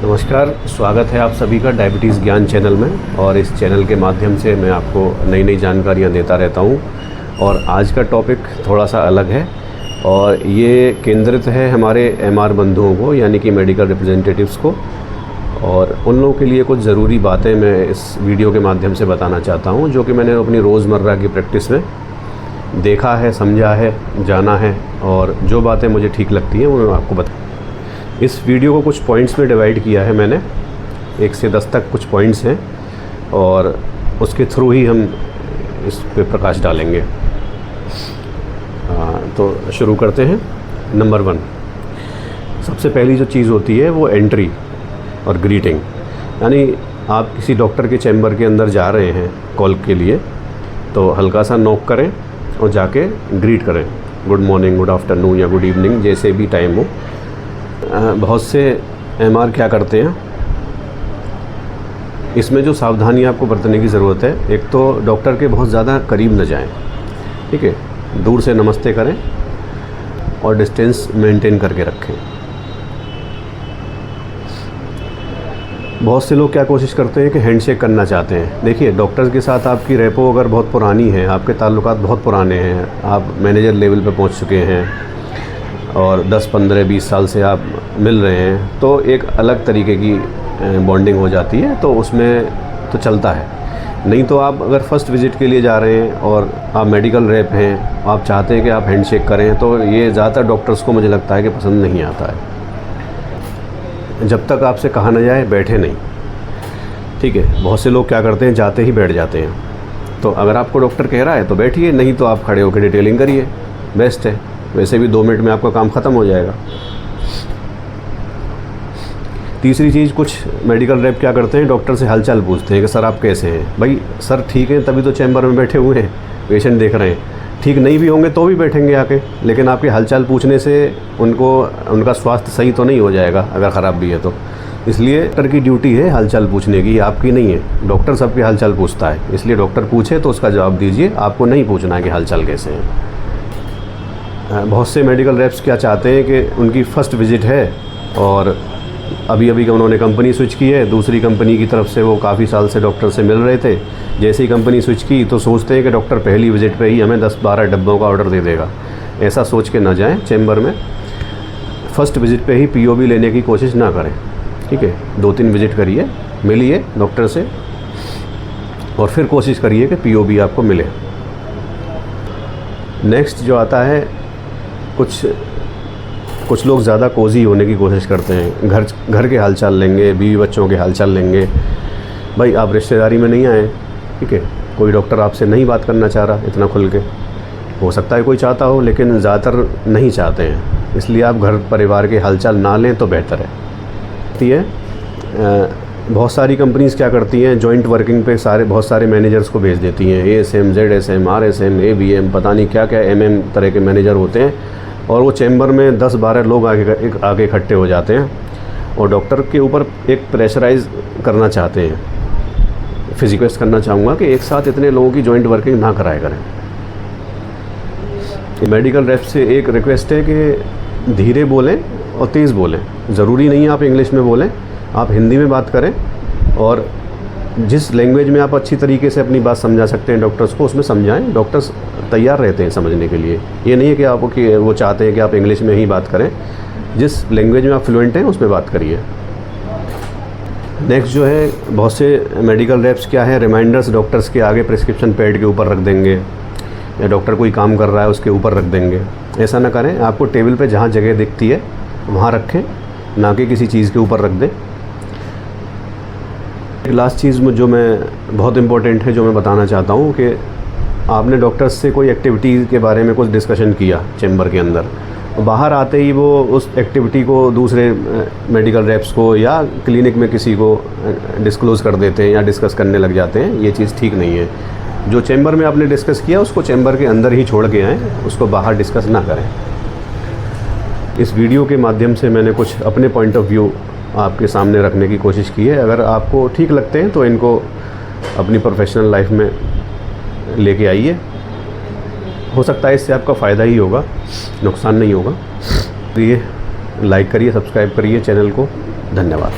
नमस्कार, स्वागत है आप सभी का डायबिटीज़ ज्ञान चैनल में। और इस चैनल के माध्यम से मैं आपको नई नई जानकारियाँ देता रहता हूँ। और आज का टॉपिक थोड़ा सा अलग है और ये केंद्रित है हमारे एमआर बंधुओं को, यानी कि मेडिकल रिप्रेजेंटेटिव्स को। और उन लोगों के लिए कुछ ज़रूरी बातें मैं इस वीडियो के माध्यम से बताना चाहता हूँ, जो कि मैंने अपनी रोज़मर्रा की प्रैक्टिस में देखा है, समझा है, जाना है, और जो बातें मुझे ठीक लगती हैं वो मैं आपको बता। इस वीडियो को कुछ पॉइंट्स में डिवाइड किया है मैंने, 1 से 10 तक कुछ पॉइंट्स हैं और उसके थ्रू ही हम इस पे प्रकाश डालेंगे। तो शुरू करते हैं। नंबर 1, सबसे पहली जो चीज़ होती है वो एंट्री और ग्रीटिंग। यानी आप किसी डॉक्टर के चैम्बर के अंदर जा रहे हैं कॉल के लिए, तो हल्का सा नॉक करें और जाके ग्रीट करें, गुड मॉर्निंग, गुड आफ्टरनून या गुड इवनिंग, जैसे भी टाइम हो। बहुत से एमआर क्या करते हैं, इसमें जो सावधानी आपको बरतने की ज़रूरत है, एक तो डॉक्टर के बहुत ज़्यादा करीब न जाएं, ठीक है, दूर से नमस्ते करें और डिस्टेंस मेंटेन करके रखें। बहुत से लोग क्या कोशिश करते हैं कि हैंडशेक करना चाहते हैं। देखिए, डॉक्टर के साथ आपकी रेपो अगर बहुत पुरानी है, आपके ताल्लुकात बहुत पुराने हैं, आप मैनेजर लेवल पे पहुंच चुके हैं और 10, 15, 20 साल से आप मिल रहे हैं, तो एक अलग तरीके की बॉन्डिंग हो जाती है, तो उसमें तो चलता है। नहीं तो आप अगर फर्स्ट विज़िट के लिए जा रहे हैं और आप मेडिकल रेप हैं, आप चाहते हैं कि आप हैंडशेक करें, तो ये ज़्यादातर डॉक्टर्स को मुझे लगता है कि पसंद नहीं आता है। जब तक आपसे कहा न जाए बैठे नहीं, ठीक है। बहुत से लोग क्या करते हैं, जाते ही बैठ जाते हैं। तो अगर आपको डॉक्टर कह रहा है तो बैठिए, नहीं तो आप खड़े होकर डिटेलिंग करिए, बेस्ट है। वैसे भी 2 मिनट में आपका काम ख़त्म हो जाएगा। तीसरी चीज़, कुछ मेडिकल रेप क्या करते हैं, डॉक्टर से हालचाल पूछते हैं कि सर आप कैसे हैं। भाई सर ठीक है, तभी तो चैम्बर में बैठे हुए हैं, पेशेंट देख रहे हैं। ठीक नहीं भी होंगे तो भी बैठेंगे आके, लेकिन आपके हालचाल पूछने से उनका स्वास्थ्य सही तो नहीं हो जाएगा अगर ख़राब भी है तो। इसलिए डॉक्टर की ड्यूटी है हालचाल पूछने की, आपकी नहीं है। डॉक्टर सबकी हालचाल पूछता है, इसलिए डॉक्टर पूछे तो उसका जवाब दीजिए, आपको नहीं पूछना है कि हालचाल कैसे हैं। बहुत से मेडिकल रेप्स क्या चाहते हैं कि उनकी फ़र्स्ट विज़िट है और अभी अभी उन्होंने कंपनी स्विच की है, दूसरी कंपनी की तरफ से वो काफ़ी साल से डॉक्टर से मिल रहे थे। जैसे ही कंपनी स्विच की तो सोचते हैं कि डॉक्टर पहली विज़िट पे ही हमें 10-12 डब्बों का ऑर्डर दे देगा। ऐसा सोच के ना जाएं चैम्बर में। फ़र्स्ट विज़िट पे ही पीओबी लेने की कोशिश ना करें, ठीक है। 2-3 विज़िट करिए, मिलिए डॉक्टर से और फिर कोशिश करिए कि पीओबी आपको मिले। नेक्स्ट जो आता है, कुछ लोग ज़्यादा कोज़ी होने की कोशिश करते हैं। घर के हालचाल लेंगे, बीवी बच्चों के हालचाल लेंगे। भाई आप रिश्तेदारी में नहीं आए, ठीक है। कोई डॉक्टर आपसे नहीं बात करना चाह रहा इतना खुल के, हो सकता है कोई चाहता हो, लेकिन ज़्यादातर नहीं चाहते हैं। इसलिए आप घर परिवार के हालचाल ना लें तो बेहतर है। बहुत सारी कंपनीज़ क्या करती हैं, जॉइंट वर्किंग पे बहुत सारे मैनेजर्स को भेज देती हैं। ASM, ZSM, RSM, ABM, पता नहीं क्या क्या MM तरह के मैनेजर होते हैं, और वो चैम्बर में 10-12 लोग आगे इकट्ठे हो जाते हैं और डॉक्टर के ऊपर एक प्रेशराइज़ करना चाहते हैं। रिक्वेस्ट करना चाहूँगा कि एक साथ इतने लोगों की जॉइंट वर्किंग ना कराया करें। मेडिकल रेप से एक रिक्वेस्ट है कि धीरे बोलें और तेज़ बोलें। ज़रूरी नहीं है आप इंग्लिश में बोलें, आप हिंदी में बात करें, और जिस लैंग्वेज में आप अच्छी तरीके से अपनी बात समझा सकते हैं डॉक्टर्स को, उसमें समझाएं। डॉक्टर्स तैयार रहते हैं समझने के लिए। ये नहीं है कि वो चाहते हैं कि आप इंग्लिश में ही बात करें। जिस लैंग्वेज में आप फ्लुएंट हैं उसमें बात करिए। नेक्स्ट जो है, बहुत से मेडिकल रेप्स क्या है, रिमाइंडर्स डॉक्टर्स के आगे प्रिस्क्रिप्शन पैड के ऊपर रख देंगे, या डॉक्टर कोई काम कर रहा है उसके ऊपर रख देंगे। ऐसा ना करें। आपको टेबल पे जहाँ जगह दिखती है वहाँ रखें, ना कि किसी चीज़ के ऊपर रख दें। एक लास्ट चीज़ जो मैं बहुत इम्पोर्टेंट है, जो मैं बताना चाहता हूँ कि आपने डॉक्टर्स से कोई एक्टिविटी के बारे में कुछ डिस्कशन किया चैम्बर के अंदर, बाहर आते ही वो उस एक्टिविटी को दूसरे मेडिकल रेप्स को या क्लिनिक में किसी को डिस्क्लोज़ कर देते हैं या डिस्कस करने लग जाते हैं। ये चीज़ ठीक नहीं है। जो चैम्बर में आपने डिस्कस किया उसको चैम्बर के अंदर ही छोड़ के आएँ, उसको बाहर डिस्कस ना करें। इस वीडियो के माध्यम से मैंने कुछ अपने पॉइंट ऑफ व्यू आपके सामने रखने की कोशिश की है। अगर आपको ठीक लगते हैं तो इनको अपनी प्रोफेशनल लाइफ में लेके आइए। हो सकता है इससे आपका फ़ायदा ही होगा, नुकसान नहीं होगा। तो ये लाइक करिए, सब्सक्राइब करिए चैनल को। धन्यवाद।